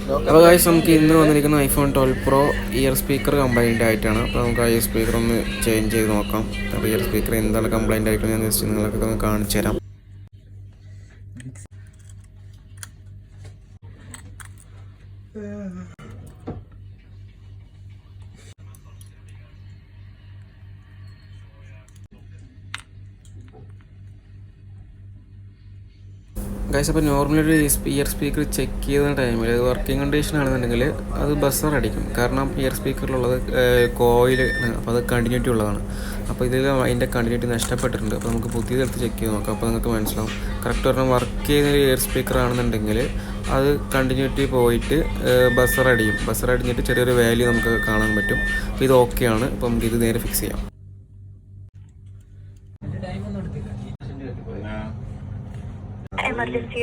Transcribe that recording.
അപ്പോൾ ഗൈസ് നമുക്ക് ഇന്ന് വന്നിരിക്കുന്ന iPhone 12 pro year speaker complaint ആയിട്ടാണ്. അപ്പോൾ നമുക്ക് ആ ഇയർ സ്പീക്കർ ഒന്ന് ചേഞ്ച് ചെയ്ത് നോക്കാം. അപ്പോൾ ഇയർ സ്പീക്കർ എന്താണ് കംപ്ലൈൻ്റ് ആയിട്ട് ഞാൻ ജസ്റ്റ് നിങ്ങൾക്കൊക്കെ ഒന്ന് കാണിച്ചു തരാം. ഗൈസ്, അപ്പോൾ നോർമലി ഒരു ഇയർ സ്പീക്കർ ചെക്ക് ചെയ്യുന്ന ടൈമിൽ വർക്കിംഗ് കണ്ടീഷൻ ആണെന്നുണ്ടെങ്കിൽ അത് ബസർ അടിക്കും. കാരണം ഇയർ സ്പീക്കറിലുള്ളത് കോയിൽ, അപ്പോൾ അത് കണ്ടിന്യൂറ്റി ഉള്ളതാണ്. അപ്പോൾ ഇതിൽ അതിൻ്റെ കണ്ടിന്യൂറ്റി നഷ്ടപ്പെട്ടിട്ടുണ്ട്. അപ്പോൾ നമുക്ക് പുതിയതെടുത്ത് ചെക്ക് ചെയ്ത് നോക്കാം. അപ്പോൾ നിങ്ങൾക്ക് മനസ്സിലാവും. കറക്റ്റ് പറഞ്ഞാൽ വർക്ക് ചെയ്യുന്ന ഇയർ സ്പീക്കർ ആണെന്നുണ്ടെങ്കിൽ അത് കണ്ടിന്യൂറ്റി പോയിട്ട് ബസർ അടിക്കും. ബസർ അടിഞ്ഞിട്ട് ചെറിയൊരു വാല്യൂ നമുക്ക് കാണാൻ പറ്റും. അപ്പോൾ ഇത് ഓക്കെയാണ്. അപ്പോൾ നമുക്ക് ഇത് നേരെ ഫിക്സ് ചെയ്യാം. emergency